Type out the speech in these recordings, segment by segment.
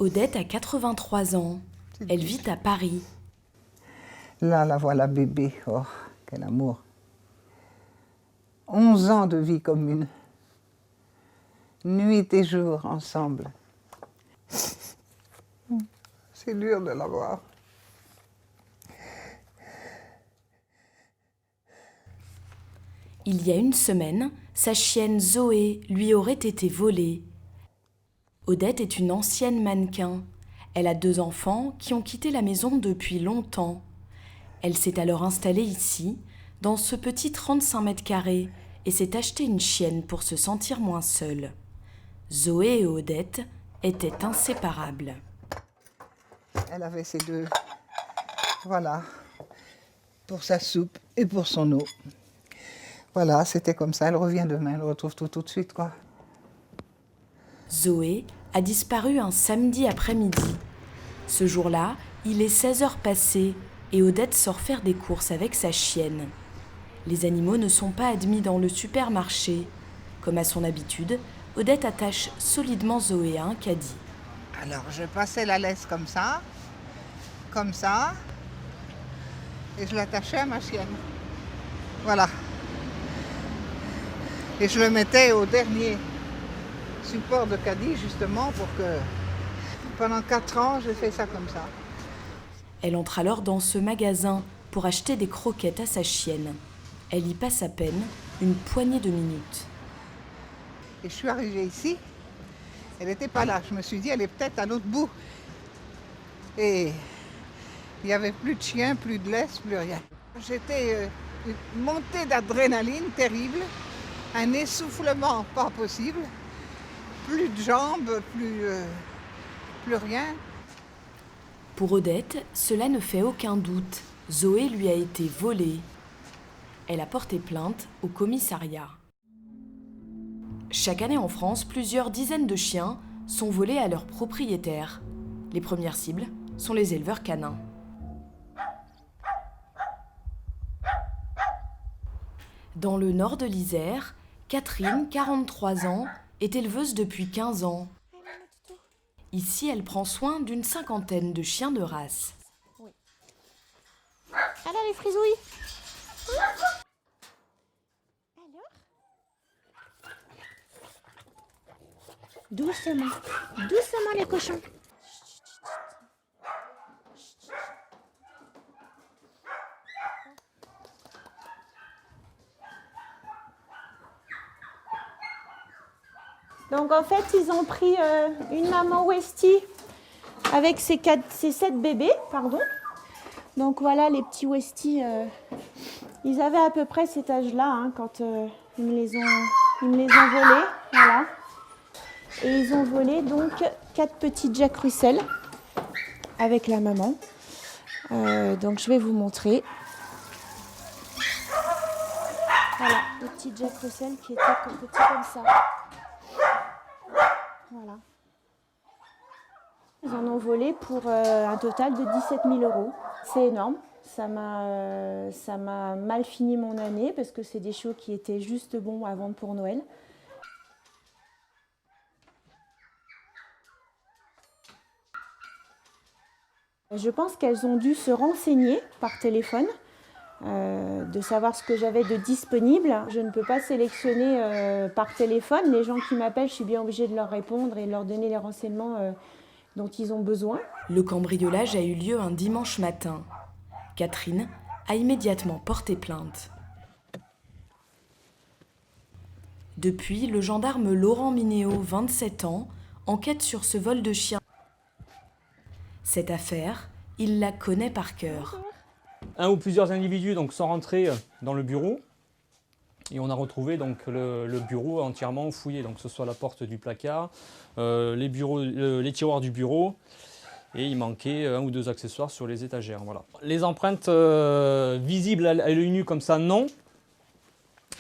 Odette a 83 ans. Elle vit à Paris. Là, la voilà bébé. Oh, quel amour. 11 ans de vie commune. Nuit et jour ensemble. C'est dur de la voir. Il y a une semaine, sa chienne Zoé lui aurait été volée. Odette est une ancienne mannequin. Elle a 2 enfants qui ont quitté la maison depuis longtemps. Elle s'est alors installée ici, dans ce petit 35 mètres carrés, et s'est acheté une chienne pour se sentir moins seule. Zoé et Odette étaient inséparables. Elle avait ces 2, voilà, pour sa soupe et pour son eau. Voilà, c'était comme ça, elle revient demain, elle retrouve tout de suite, quoi. Zoé a disparu un samedi après-midi. Ce jour-là, il est 16h passées et Odette sort faire des courses avec sa chienne. Les animaux ne sont pas admis dans le supermarché. Comme à son habitude, Odette attache solidement Zoé à un caddie. Alors, je passais la laisse comme ça, et je l'attachais à ma chienne. Voilà. Et je le mettais au dernier support de caddie, justement, pour que... Pendant 4 ans, j'ai fait ça comme ça. Elle entre alors dans ce magasin pour acheter des croquettes à sa chienne. Elle y passe à peine une poignée de minutes. Et je suis arrivée ici, elle n'était pas là. Je me suis dit, elle est peut-être à l'autre bout. Et il n'y avait plus de chien, plus de laisse, plus rien. J'étais une montée d'adrénaline terrible, un essoufflement pas possible, plus de jambes, plus rien. Pour Odette, cela ne fait aucun doute. Zoé lui a été volée. Elle a porté plainte au commissariat. Chaque année en France, plusieurs dizaines de chiens sont volés à leurs propriétaires. Les premières cibles sont les éleveurs canins. Dans le nord de l'Isère, Catherine, 43 ans, est éleveuse depuis 15 ans. Ici, elle prend soin d'une 50aine de chiens de race. Alors les frisouilles. Alors doucement, doucement les cochons. Donc en fait, ils ont pris une maman Westie avec ses 7 bébés, pardon. Donc voilà, les petits Westie, ils avaient à peu près cet âge-là hein, quand ils me les ont volés, voilà. Et ils ont volé donc 4 petits Jack Russell avec la maman. Donc je vais vous montrer. Voilà, le petit Jack Russell qui était petit comme ça. Voilà. Ils en ont volé pour un total de 17 000 €. C'est énorme. Ça m'a mal fini mon année parce que c'est des chiots qui étaient juste bons à vendre pour Noël. Je pense qu'elles ont dû se renseigner par téléphone, de savoir ce que j'avais de disponible. Je ne peux pas sélectionner par téléphone. Les gens qui m'appellent, je suis bien obligée de leur répondre et de leur donner les renseignements dont ils ont besoin. Le cambriolage a eu lieu un dimanche matin. Catherine a immédiatement porté plainte. Depuis, le gendarme Laurent Minéo, 27 ans, enquête sur ce vol de chien. Cette affaire, il la connaît par cœur. Un ou plusieurs individus donc, sont rentrés dans le bureau et on a retrouvé donc, le bureau entièrement fouillé, donc, que ce soit la porte du placard, les tiroirs du bureau, et il manquait 1 ou 2 accessoires sur les étagères. Voilà. Les empreintes visibles à l'œil nu comme ça, non,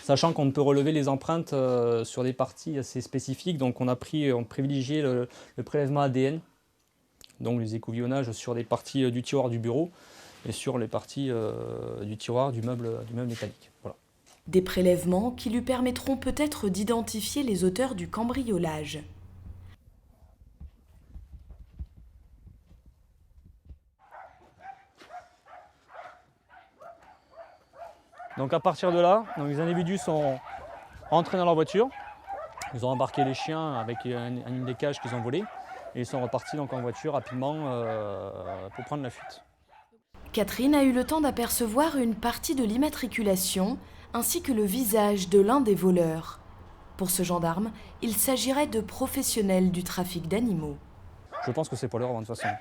sachant qu'on peut relever les empreintes sur des parties assez spécifiques, donc on privilégié le prélèvement ADN, donc les écouvillonnages sur des parties du tiroir du bureau, et sur les parties du tiroir du meuble métallique. Voilà. Des prélèvements qui lui permettront peut-être d'identifier les auteurs du cambriolage. Donc à partir de là, donc les individus sont rentrés dans leur voiture. Ils ont embarqué les chiens avec une des cages qu'ils ont volées. Et ils sont repartis donc en voiture rapidement pour prendre la fuite. Catherine a eu le temps d'apercevoir une partie de l'immatriculation ainsi que le visage de l'un des voleurs. Pour ce gendarme, il s'agirait de professionnels du trafic d'animaux. Je pense que c'est pour leur vendre de toute façon.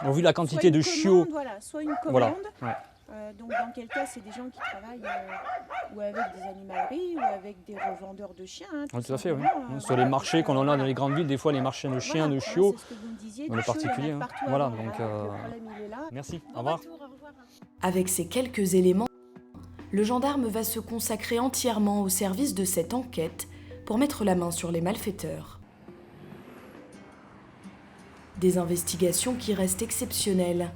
Au vu de la quantité Soit une de chiots. commande, voilà, soit une commande. Voilà. Ouais. Donc dans quel cas c'est des gens qui travaillent ou avec des animaleries ou avec des revendeurs de chiens. Hein, Oui, tout à fait, oui. simplement, Sur les marchés qu'on en a dans les grandes villes, des fois les marchés de chiens, voilà, de chiots, c'est ce que vous me disiez, dans des le chiots, il y en a particulier. partout Voilà, avant, donc, le problème, il est là. merci, au Bon revoir. retour, au revoir. Avec ces quelques éléments, le gendarme va se consacrer entièrement au service de cette enquête pour mettre la main sur les malfaiteurs. Des investigations qui restent exceptionnelles.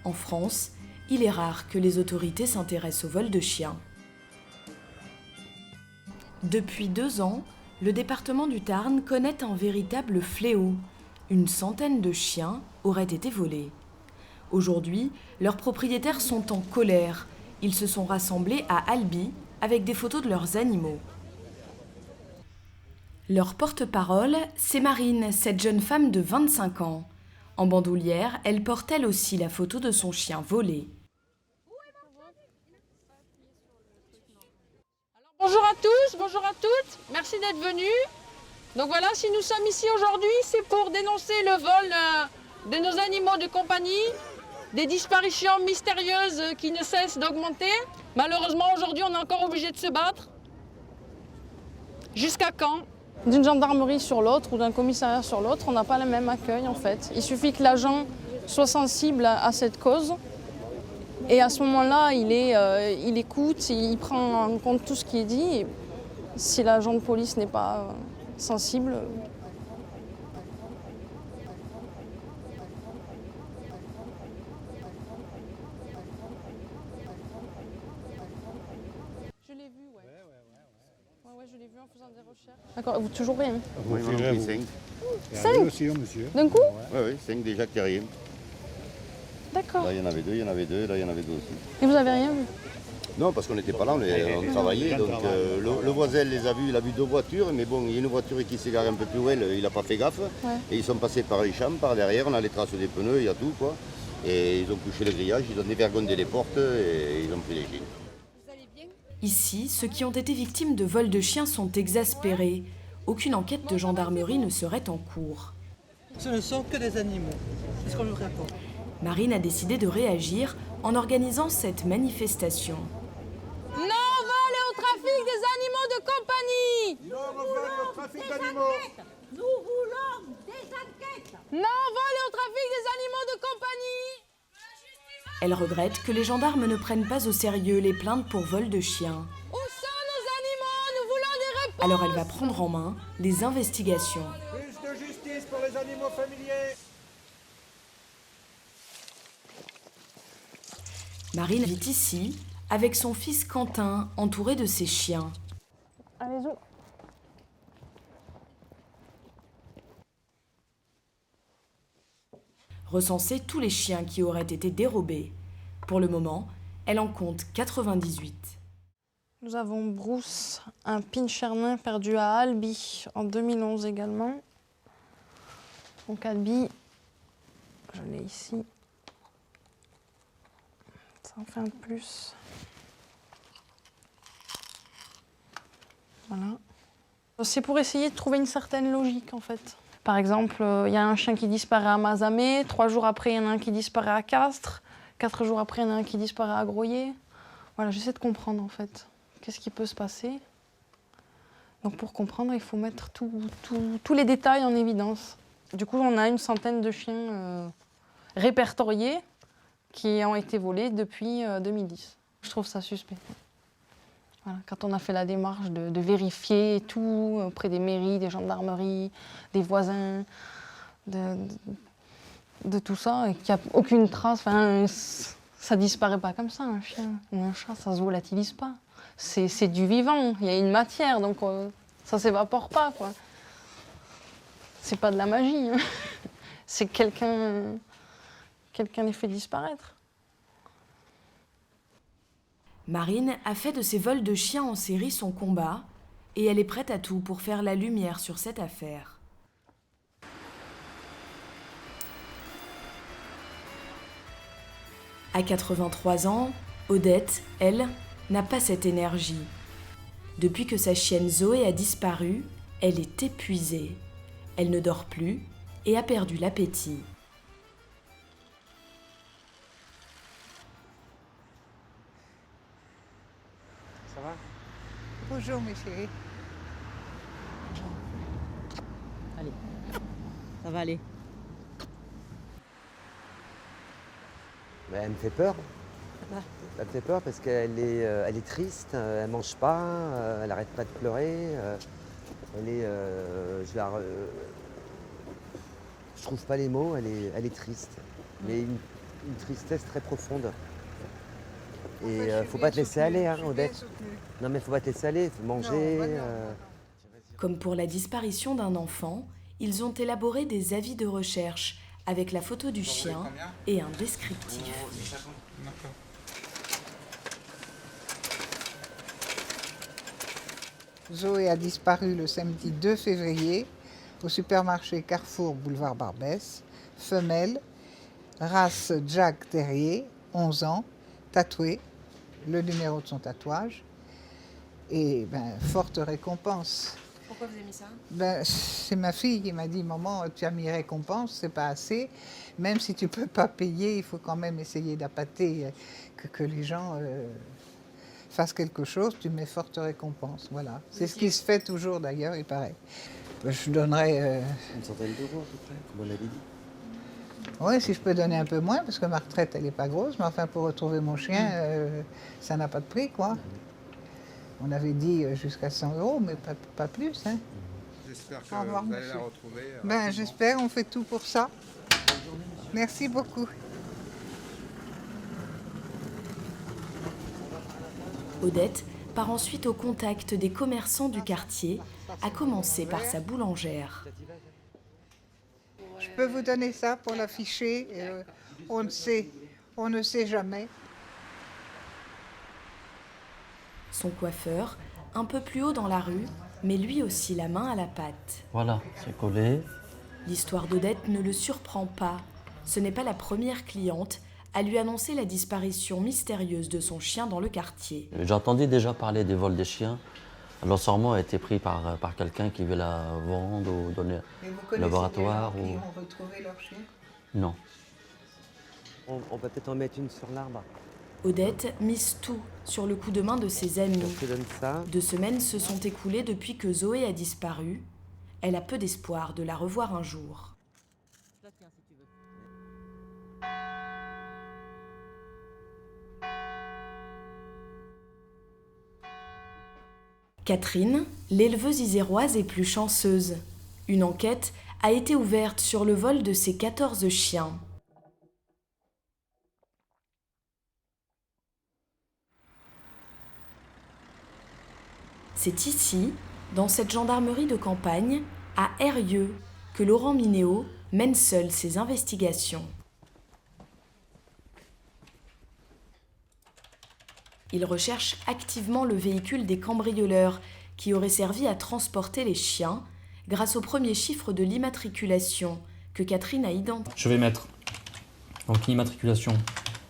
En France, il est rare que les autorités s'intéressent au vol de chiens. Depuis 2 ans, le département du Tarn connaît un véritable fléau. Une centaine de chiens auraient été volés. Aujourd'hui, leurs propriétaires sont en colère. Ils se sont rassemblés à Albi avec des photos de leurs animaux. Leur porte-parole, c'est Marine, cette jeune femme de 25 ans. En bandoulière, elle porte elle aussi la photo de son chien volé. Bonjour à tous, bonjour à toutes, merci d'être venus. Donc voilà, si nous sommes ici aujourd'hui, c'est pour dénoncer le vol de nos animaux de compagnie, des disparitions mystérieuses qui ne cessent d'augmenter. Malheureusement, aujourd'hui, on est encore obligé de se battre. Jusqu'à quand? D'une gendarmerie sur l'autre ou d'un commissariat sur l'autre, on n'a pas le même accueil en fait. Il suffit que l'agent soit sensible à cette cause. Et à ce moment-là, il écoute, il prend en compte tout ce qui est dit. Et si l'agent de police n'est pas sensible, je l'ai vu, ouais. Ouais, je l'ai vu en faisant des recherches. D'accord, vous toujours rien? Oui, on en a pris 5. Cinq aussi, monsieur. D'un coup? Oui, 5 déjà qui arrivent. D'accord. Là, il y en avait 2, il y en avait 2, là, il y en avait 2 aussi. Et vous avez rien vu? Non, parce qu'on n'était pas là, on travaillait. Donc, le voisin les a vus, il a vu 2 voitures, mais bon, il y a une voiture qui s'est garée un peu plus loin, il n'a pas fait gaffe. Ouais. Et ils sont passés par les champs, par derrière, on a les traces des pneus, il y a tout, quoi. Et ils ont touché le grillage, ils ont dévergondé les portes et ils ont pris les chiens. Ici, ceux qui ont été victimes de vol de chiens sont exaspérés. Aucune enquête de gendarmerie ne serait en cours. Ce ne sont que des animaux. C'est ce qu'on nous répond. Marine a décidé de réagir en organisant cette manifestation. Non au vol et au trafic des animaux de compagnie! Nous voulons des enquêtes. Non au vol et au trafic des animaux de compagnie! Elle regrette que les gendarmes ne prennent pas au sérieux les plaintes pour vol de chiens. Où sont nos animaux? Nous voulons des réponses! Alors elle va prendre en main les investigations. Plus de justice pour les animaux familiers. Marine vit ici avec son fils Quentin, entouré de ses chiens. Allez-y. Recenser tous les chiens qui auraient été dérobés. Pour le moment, elle en compte 98. Nous avons Bruce, un pincher nain perdu à Albi en 2011 également. Donc Albi, je l'ai ici. Ça en fait un de plus. Voilà. C'est pour essayer de trouver une certaine logique en fait. Par exemple, il y a un chien qui disparaît à Mazamet, 3 jours après il y en a un qui disparaît à Castres, 4 jours après il y en a un qui disparaît à Groyer. Voilà, j'essaie de comprendre en fait. Qu'est-ce qui peut se passer? Donc pour comprendre, il faut mettre tous les détails en évidence. Du coup, on a une centaine de chiens répertoriés qui ont été volés depuis 2010. Je trouve ça suspect. Voilà, quand on a fait la démarche de vérifier tout auprès des mairies, des gendarmeries, des voisins, de tout ça, et qu'il n'y a aucune trace, enfin, ça disparaît pas comme ça, un chien ou un chat, ça se volatilise pas. C'est du vivant, il y a une matière, donc ça s'évapore pas, quoi. C'est pas de la magie, hein. C'est quelqu'un les fait disparaître. Marine a fait de ses vols de chiens en série son combat et elle est prête à tout pour faire la lumière sur cette affaire. À 83 ans, Odette, elle, n'a pas cette énergie. Depuis que sa chienne Zoé a disparu, elle est épuisée. Elle ne dort plus et a perdu l'appétit. Ça va? Bonjour mes chéris. Allez, ça va aller. Elle me fait peur. Elle me fait peur parce qu'elle est triste, elle mange pas, elle n'arrête pas de pleurer. Je trouve pas les mots, elle est triste. Mais une tristesse très profonde. Et faut pas te laisser aller, hein, Odette. Non mais faut pas te laisser aller, faut manger. Comme pour la disparition d'un enfant, ils ont élaboré des avis de recherche avec la photo du chien et un descriptif. Zoé a disparu le samedi 2 février au supermarché Carrefour Boulevard Barbès. Femelle, race Jack Terrier, 11 ans, tatouée, le numéro de son tatouage. Et forte récompense. Pourquoi vous avez mis ça? C'est ma fille qui m'a dit « Maman, tu as mis récompense, c'est pas assez. Même si tu peux pas payer, il faut quand même essayer d'appâter que les gens fassent quelque chose. Tu mets forte récompense. » Voilà. C'est ce qui se fait toujours d'ailleurs, il paraît. Je donnerais... Une centaine d'euros à peu près, comme on l'avait dit. Oui, si je peux donner un peu moins, parce que ma retraite, elle n'est pas grosse. Mais enfin, pour retrouver mon chien, ça n'a pas de prix, quoi. On avait dit jusqu'à 100 euros, mais pas plus. Hein. J'espère que vous allez la retrouver. J'espère, on fait tout pour ça. Merci beaucoup. Odette part ensuite au contact des commerçants du quartier, à commencer par sa boulangère. Je peux vous donner ça pour l'afficher. On ne sait jamais. Son coiffeur, un peu plus haut dans la rue, met lui aussi la main à la pâte. Voilà, c'est collé. L'histoire d'Odette ne le surprend pas. Ce n'est pas la première cliente à lui annoncer la disparition mystérieuse de son chien dans le quartier. J'entendais déjà parler des vols des chiens. L'ensortement a été pris par quelqu'un qui veut la vendre ou donner au laboratoire. Qui ont retrouvé leur chien? Non. On va peut-être en mettre une sur l'arbre. Odette mise tout sur le coup de main de ses amis. Je te donne ça. 2 semaines se sont écoulées depuis que Zoé a disparu. Elle a peu d'espoir de la revoir un jour. Catherine, l'éleveuse iséroise, est plus chanceuse. Une enquête a été ouverte sur le vol de ses 14 chiens. C'est ici, dans cette gendarmerie de campagne, à Eyrieux, que Laurent Minéo mène seul ses investigations. Il recherche activement le véhicule des cambrioleurs qui aurait servi à transporter les chiens grâce aux premiers chiffres de l'immatriculation que Catherine a identifiés. Je vais mettre donc l'immatriculation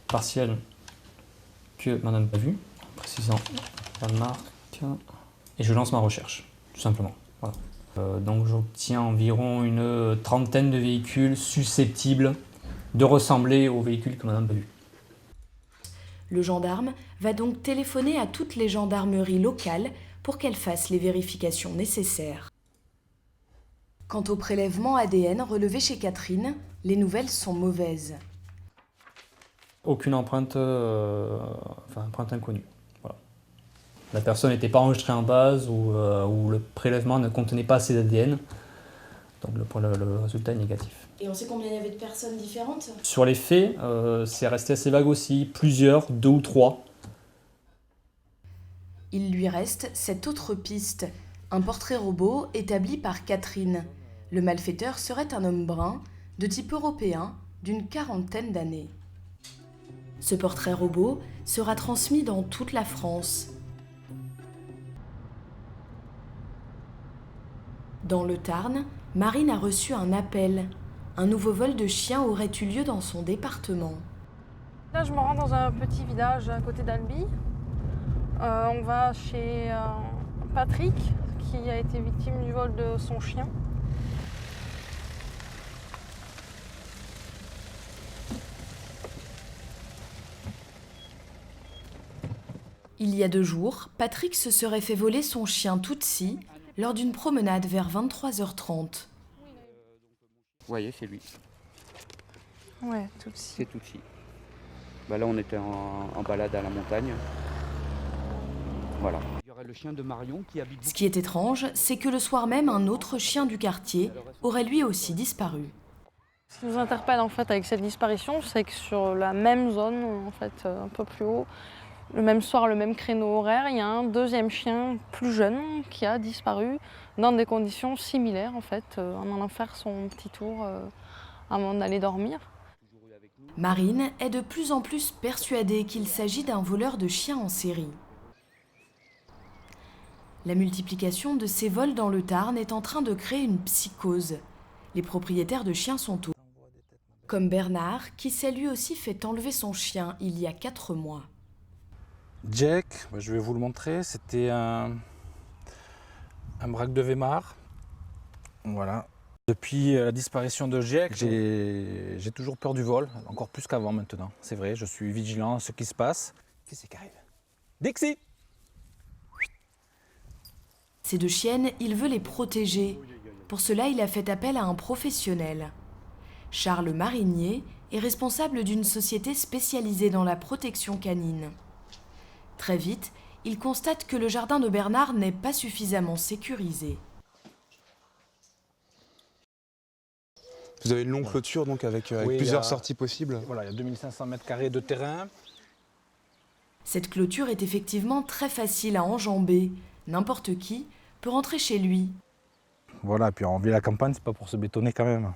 partielle que madame n'a vue, précisant la marque, et je lance ma recherche, tout simplement. Voilà. Donc j'obtiens environ une trentaine de véhicules susceptibles de ressembler aux véhicules que madame a vus. Le gendarme va donc téléphoner à toutes les gendarmeries locales pour qu'elles fassent les vérifications nécessaires. Quant au prélèvement ADN relevé chez Catherine, les nouvelles sont mauvaises. Aucune empreinte, empreinte inconnue. Voilà. La personne n'était pas enregistrée en base ou le prélèvement ne contenait pas assez d'ADN. Donc le résultat est négatif. Et on sait combien il y avait de personnes différentes? Sur les faits, c'est resté assez vague aussi. Plusieurs, 2 ou 3. Il lui reste cette autre piste, un portrait robot établi par Catherine. Le malfaiteur serait un homme brun, de type européen, d'une 40aine d'années. Ce portrait robot sera transmis dans toute la France. Dans le Tarn, Marine a reçu un appel. Un nouveau vol de chiens aurait eu lieu dans son département. Là, je me rends dans un petit village à côté d'Albi. On va chez Patrick, qui a été victime du vol de son chien. Il y a 2 jours, Patrick se serait fait voler son chien Tootsie lors d'une promenade vers 23h30. Vous voyez, c'est lui. Ouais, Tootsie. C'est Tootsie. Bah là, on était en balade à la montagne. Voilà. Il y aurait le chien de Marion qui habite... Ce qui est étrange, c'est que le soir même, un autre chien du quartier aurait lui aussi disparu. Ce qui nous interpelle en fait avec cette disparition, c'est que sur la même zone, en fait, un peu plus haut, le même soir, le même créneau horaire, il y a un deuxième chien plus jeune qui a disparu dans des conditions similaires en fait, en allant faire son petit tour avant d'aller dormir. Marine est de plus en plus persuadée qu'il s'agit d'un voleur de chiens en série. La multiplication de ces vols dans le Tarn est en train de créer une psychose. Les propriétaires de chiens sont au... Comme Bernard, qui s'est lui aussi fait enlever son chien il y a 4 mois. Jack, je vais vous le montrer, c'était un braque de Weimar. Voilà. Depuis la disparition de Jack, j'ai toujours peur du vol, encore plus qu'avant maintenant. C'est vrai, je suis vigilant à ce qui se passe. Qu'est-ce qui arrive? Dixie! Ces 2 chiennes, il veut les protéger. Pour cela, il a fait appel à un professionnel. Charles Marinier est responsable d'une société spécialisée dans la protection canine. Très vite, il constate que le jardin de Bernard n'est pas suffisamment sécurisé. Vous avez une longue clôture donc avec oui, plusieurs sorties possibles. Voilà, il y a 2500 m² de terrain. Cette clôture est effectivement très facile à enjamber. N'importe qui peut rentrer chez lui. Voilà, puis on vit la campagne, c'est pas pour se bétonner quand même.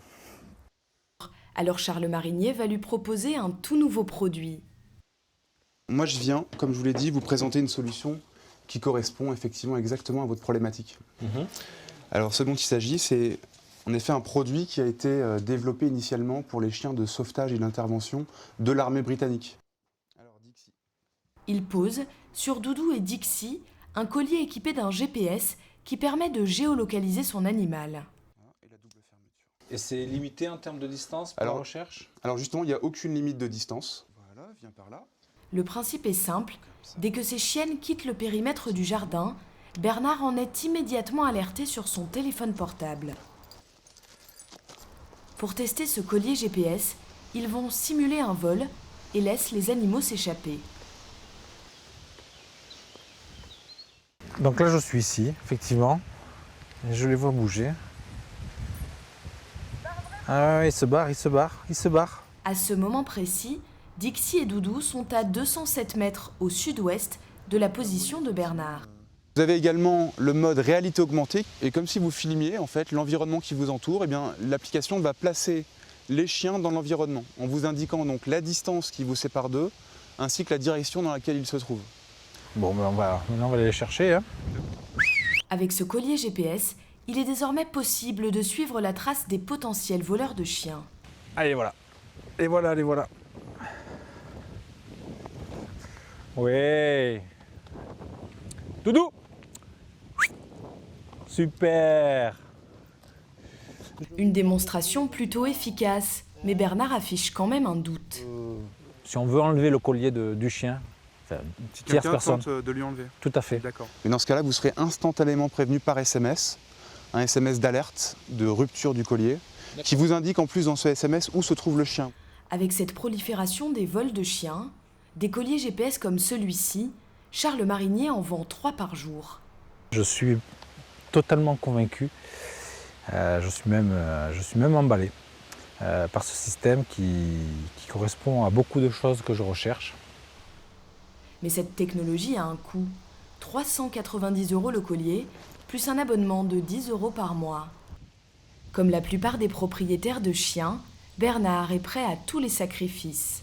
Alors Charles Marinier va lui proposer un tout nouveau produit. Moi je viens, comme je vous l'ai dit, vous présenter une solution qui correspond effectivement exactement à votre problématique. Alors ce dont il s'agit, c'est en effet un produit qui a été développé initialement pour les chiens de sauvetage et d'intervention de l'armée britannique. Il pose sur Doudou et Dixie un collier équipé d'un GPS qui permet de géolocaliser son animal. Et c'est limité en termes de distance pour la recherche? Alors justement, il n'y a aucune limite de distance. Voilà, viens par là. Le principe est simple. Dès que ces chiennes quittent le périmètre du jardin, Bernard en est immédiatement alerté sur son téléphone portable. Pour tester ce collier GPS, ils vont simuler un vol et laissent les animaux s'échapper. Donc là je suis ici, effectivement, et je les vois bouger. Ah ouais, il se barre. À ce moment précis, Dixie et Doudou sont à 207 mètres au sud-ouest de la position de Bernard. Vous avez également le mode réalité augmentée, et comme si vous filmiez en fait l'environnement qui vous entoure, et bien l'application va placer les chiens dans l'environnement, en vous indiquant donc la distance qui vous sépare d'eux, ainsi que la direction dans laquelle ils se trouvent. Bon, ben maintenant on va aller les chercher. Hein. Avec ce collier GPS, il est désormais possible de suivre la trace des potentiels voleurs de chiens. Allez, voilà. Et voilà, les voilà. Ouais. Doudou. Super. Une démonstration plutôt efficace, mais Bernard affiche quand même un doute. Si on veut enlever le collier du chien, enfin, une tierce personne. Tente de lui enlever. Tout à fait. D'accord. Mais dans ce cas-là, vous serez instantanément prévenu par SMS, un SMS d'alerte de rupture du collier, qui vous indique en plus dans ce SMS où se trouve le chien. Avec cette prolifération des vols de chiens, des colliers GPS comme celui-ci, Charles Marinier en vend 3 par jour. Je suis totalement convaincu, je suis même emballé par ce système qui correspond à beaucoup de choses que je recherche. Mais cette technologie a un coût. 390 € le collier, plus un abonnement de 10 € par mois. Comme la plupart des propriétaires de chiens, Bernard est prêt à tous les sacrifices.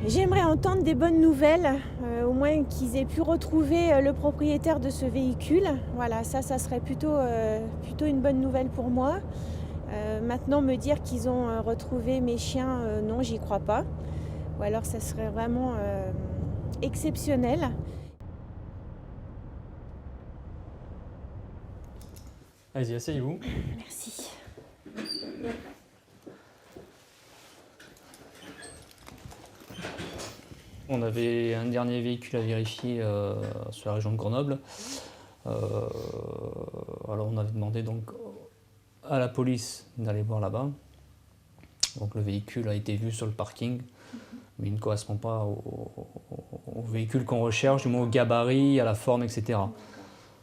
J'aimerais entendre des bonnes nouvelles, au moins qu'ils aient pu retrouver le propriétaire de ce véhicule. Voilà, ça serait plutôt une bonne nouvelle pour moi. Maintenant, me dire qu'ils ont retrouvé mes chiens, non, j'y crois pas. Ou alors, ça serait vraiment exceptionnel. Allez-y, asseyez-vous. Merci. On avait un dernier véhicule à vérifier sur la région de Grenoble. Alors on avait demandé donc à la police d'aller voir là-bas. Donc le véhicule a été vu sur le parking, mais il ne correspond pas au véhicule qu'on recherche, du moins au gabarit, à la forme, etc.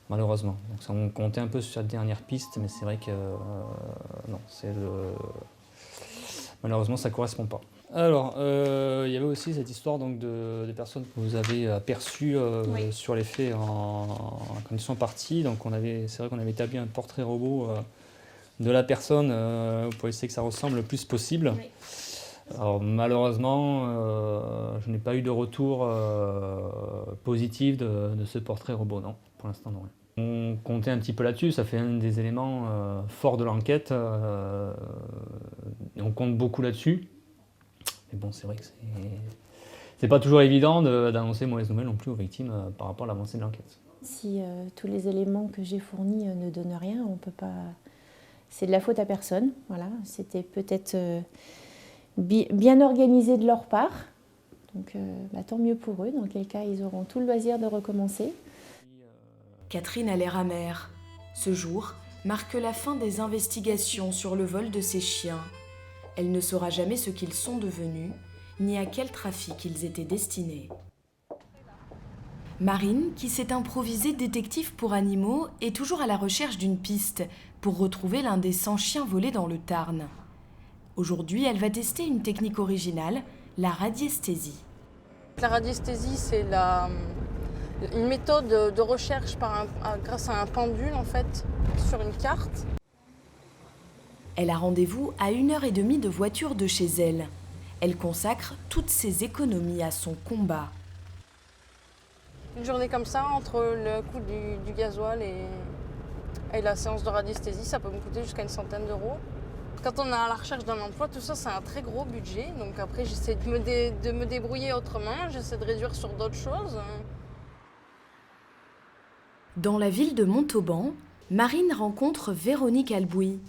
Malheureusement. Donc ça, on comptait un peu sur cette dernière piste, mais c'est vrai que non, malheureusement ça ne correspond pas. Alors, il y avait aussi cette histoire donc, des personnes que vous avez aperçues Oui. sur les faits quand ils sont partis. Donc, c'est vrai qu'on avait établi un portrait robot de la personne pour essayer que ça ressemble le plus possible. Oui. Alors, malheureusement, je n'ai pas eu de retour positif de ce portrait robot, non, pour l'instant, non. On comptait un petit peu là-dessus, ça fait un des éléments forts de l'enquête. On compte beaucoup là-dessus. Mais bon, c'est vrai que c'est pas toujours évident d'annoncer mauvaise nouvelle non plus aux victimes par rapport à l'avancée de l'enquête. Si tous les éléments que j'ai fournis ne donnent rien, on peut pas. C'est de la faute à personne. Voilà, c'était peut-être bien organisé de leur part. Donc, tant mieux pour eux. Dans quel cas, ils auront tout le loisir de recommencer. Catherine a l'air amère. Ce jour marque la fin des investigations sur le vol de ses chiens. Elle ne saura jamais ce qu'ils sont devenus, ni à quel trafic ils étaient destinés. Marine, qui s'est improvisée détective pour animaux, est toujours à la recherche d'une piste pour retrouver l'un des 100 chiens volés dans le Tarn. Aujourd'hui, elle va tester une technique originale, la radiesthésie. La radiesthésie, c'est une méthode de recherche grâce à un pendule en fait, sur une carte. Elle a rendez-vous à 1h30 de voiture de chez elle. Elle consacre toutes ses économies à son combat. Une journée comme ça, entre le coût du gasoil et la séance de radiesthésie, ça peut me coûter jusqu'à une centaine d'euros. Quand on est à la recherche d'un emploi, tout ça, c'est un très gros budget. Donc après, j'essaie de me débrouiller autrement, j'essaie de réduire sur d'autres choses. Dans la ville de Montauban, Marine rencontre Véronique Albouy.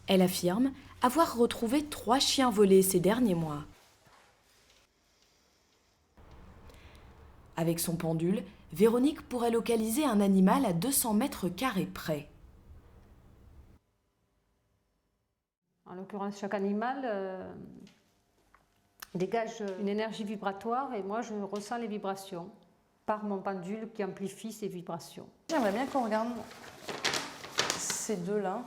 Elle affirme avoir retrouvé 3 chiens volés ces derniers mois. Avec son pendule, Véronique pourrait localiser un animal à 200 mètres carrés près. En l'occurrence, chaque animal dégage une énergie vibratoire et moi je ressens les vibrations par mon pendule qui amplifie ces vibrations. J'aimerais bien qu'on regarde ces deux-là.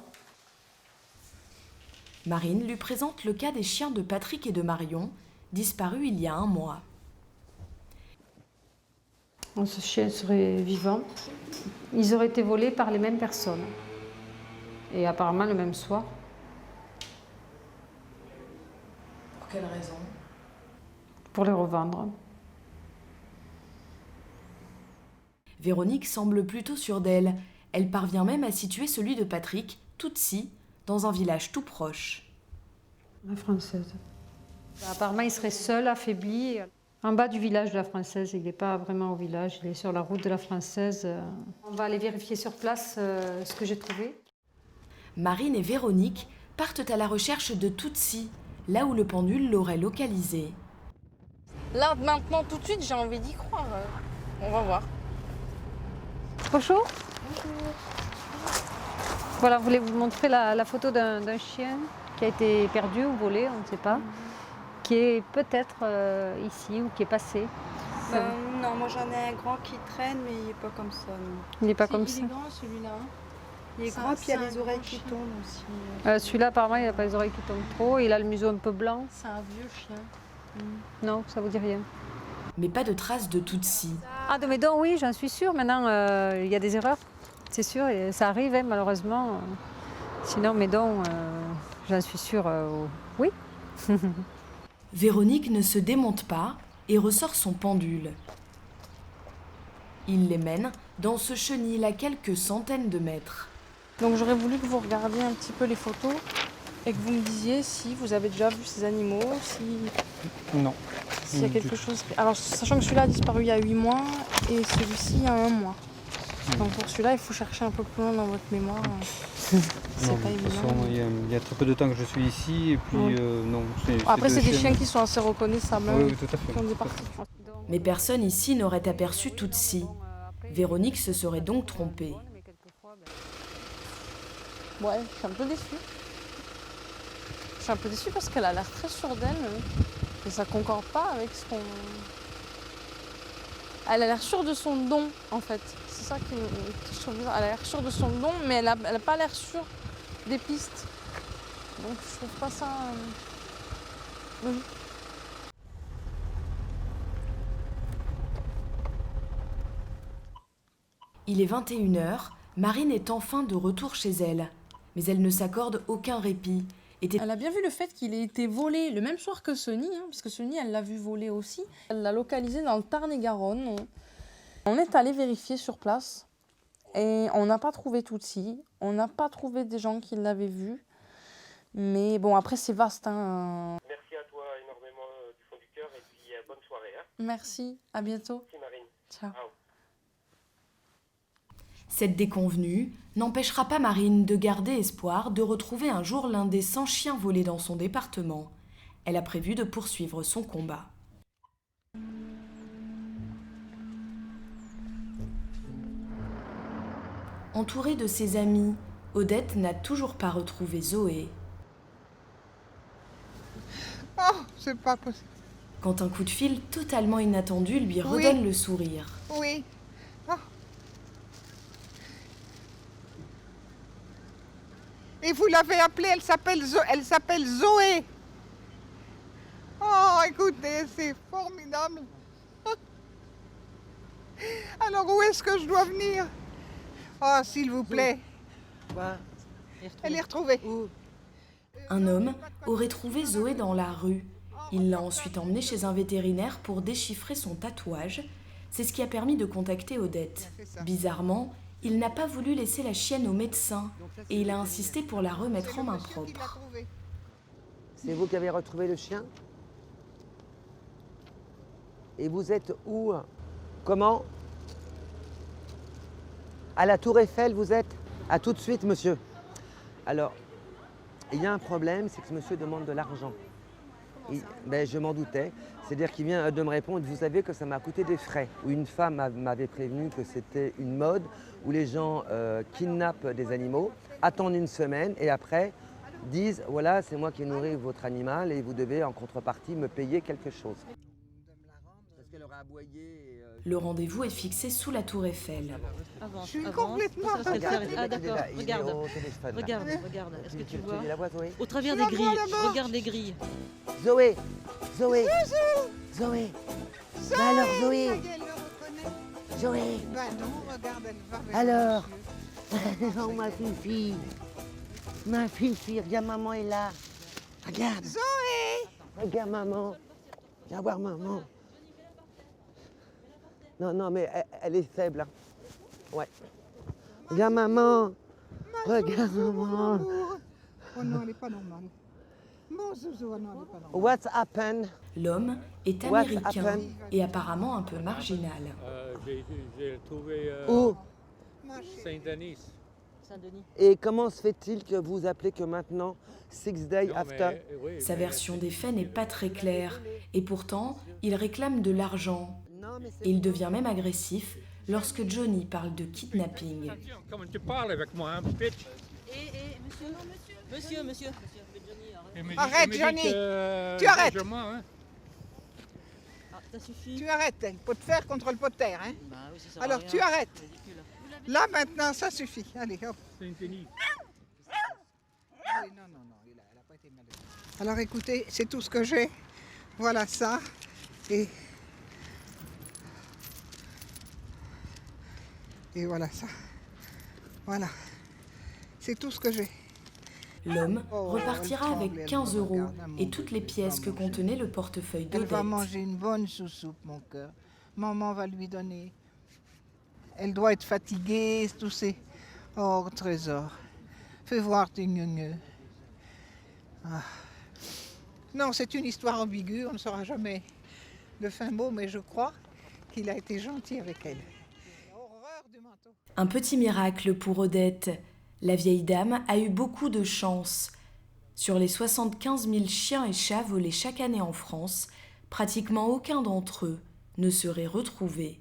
Marine lui présente le cas des chiens de Patrick et de Marion, disparus il y a 1 mois. Ce chien serait vivant. Ils auraient été volés par les mêmes personnes. Et apparemment le même soir. Pour quelle raison? Pour les revendre. Véronique semble plutôt sûre d'elle. Elle parvient même à situer celui de Patrick, Tutsi, dans un village tout proche. La Française. Apparemment, il serait seul, affaibli. En bas du village de la Française, il n'est pas vraiment au village, il est sur la route de la Française. On va aller vérifier sur place ce que j'ai trouvé. Marine et Véronique partent à la recherche de Tutsi, là où le pendule l'aurait localisé. Là, maintenant, tout de suite, j'ai envie d'y croire. On va voir. Trop chaud? Voilà, je voulais vous montrer la photo d'un chien qui a été perdu ou volé, on ne sait pas, qui est peut-être ici ou qui est passé. Non, moi j'en ai un grand qui traîne, mais il n'est pas comme ça. Non. Il n'est pas comme ça. Il est grand celui-là. Il est grand, puis il a les oreilles qui tombent aussi. Celui-là, apparemment, il n'a pas les oreilles qui tombent trop. Il a le museau un peu blanc. C'est un vieux chien. Non, ça vous dit rien. Mais pas de traces de Tutsi. Ah, de mes dents, oui, j'en suis sûre. Maintenant, il y a des erreurs, c'est sûr, et ça arrive, hein, malheureusement. Sinon, mes dents, j'en suis sûre, oui. Véronique ne se démonte pas et ressort son pendule. Il les mène dans ce chenil à quelques centaines de mètres. Donc j'aurais voulu que vous regardiez un petit peu les photos et que vous me disiez si vous avez déjà vu ces animaux, si... Non. S'il y a quelque chose... Alors, sachant que celui-là a disparu il y a 8 mois et celui-ci il y a 1 mois. Donc pour celui-là, il faut chercher un peu plus loin dans votre mémoire. C'est pas évident. De toute façon, il y a très peu de temps que je suis ici et puis non. Après, c'est des chiens qui sont assez reconnaissables, oui, tout à fait. qui ont des particules. Mais personne ici n'aurait aperçu Tootsie. Véronique se serait donc trompée. Ouais, je suis un peu déçue. Je suis un peu déçue parce qu'elle a l'air très sûre d'elle. Et ça concorde pas avec ce qu'on... Elle a l'air sûre de son don, en fait. C'est ça qui je trouve bizarre. Elle a l'air sûre de son don, mais elle a pas l'air sûre des pistes. Donc je trouve pas ça logique. Il est 21h, Marine est enfin de retour chez elle. Mais elle ne s'accorde aucun répit. Elle a bien vu le fait qu'il ait été volé le même soir que Sonny, parce que Sonny, elle l'a vu voler aussi. Elle l'a localisé dans le Tarn-et-Garonne. On est allé vérifier sur place et on n'a pas trouvé Tootsie. On n'a pas trouvé des gens qui l'avaient vu. Mais bon, après, c'est vaste. Merci à toi énormément du fond du cœur et puis bonne soirée. Merci, à bientôt. Merci Marine. Ciao. Cette déconvenue n'empêchera pas Marine de garder espoir de retrouver un jour l'un des 100 chiens volés dans son département. Elle a prévu de poursuivre son combat. Entourée de ses amis, Odette n'a toujours pas retrouvé Zoé. Oh, c'est pas possible. Quand un coup de fil totalement inattendu lui redonne le sourire. Oui. Oh. Et vous l'avez appelée, elle s'appelle Zoé. Oh, écoutez, c'est formidable. Alors, où est-ce que je dois venir? Oh, s'il vous plaît. Elle est retrouvée. Un homme aurait trouvé Zoé dans la rue. Il l'a ensuite emmenée chez un vétérinaire pour déchiffrer son tatouage. C'est ce qui a permis de contacter Odette. Bizarrement, il n'a pas voulu laisser la chienne au médecin et il a insisté pour la remettre en main propre. C'est vous qui avez retrouvé le chien? Et vous êtes où? Comment? À la Tour Eiffel, vous êtes? À tout de suite, monsieur. Alors, il y a un problème, c'est que ce monsieur demande de l'argent. Ben, je m'en doutais. C'est-à-dire qu'il vient de me répondre, vous savez que ça m'a coûté des frais. Où une femme m'avait prévenu que c'était une mode où les gens kidnappent des animaux, attendent une semaine et après disent, voilà, c'est moi qui ai nourri votre animal et vous devez en contrepartie me payer quelque chose. Parce qu'elle aurait aboyé. Le rendez-vous est fixé sous la Tour Eiffel. Je suis complètement... Ah d'accord, regarde. Regarde. Est-ce que tu le vois? Au travers des grilles. Regarde les grilles. Zoé. Zoé. Bah alors Zoé. Zoé. Ben non, regarde, elle va vers Alors. Oh ma fille. Ma fille, regarde, maman est là. Regarde. Zoé. Regarde maman. Viens voir maman. Non, mais elle est faible. Hein. Ouais. Regarde maman. Regarde maman. Oh non, elle n'est pas normale. Mon zouzou, non, elle n'est pas normale. What's happened? L'homme est américain et apparemment un peu marginal. J'ai trouvé Où? Saint-Denis. Et comment se fait-il que vous appelez que maintenant 6 days after? Sa version des faits n'est pas très claire et pourtant il réclame de l'argent. Et il devient même agressif lorsque Johnny parle de kidnapping. Comment tu parles avec moi, hein, bitch? Monsieur. Arrête, Johnny. Tu arrêtes. Hein? Ça suffit. Tu arrêtes. Le pot de fer contre le pot de terre. Hein? Bah, oui, alors tu arrêtes. Là maintenant, ça suffit. Allez, hop. C'est fini. Non, elle n'a pas été malade. Alors écoutez, c'est tout ce que j'ai. Voilà ça. Et voilà ça. Voilà. C'est tout ce que j'ai. L'homme repartira avec 15 € et toutes les pièces que contenait le portefeuille Elle va d'Odette. manger une bonne sous-soupe, mon cœur. Maman va lui donner. Elle doit être fatiguée, tout c'est... Oh, trésor, fais voir tes gneugneux. Ah. Non, c'est une histoire ambiguë, on ne saura jamais le fin mot, mais je crois qu'il a été gentil avec elle. Un petit miracle pour Odette. La vieille dame a eu beaucoup de chance. Sur les 75 000 chiens et chats volés chaque année en France, pratiquement aucun d'entre eux ne serait retrouvé.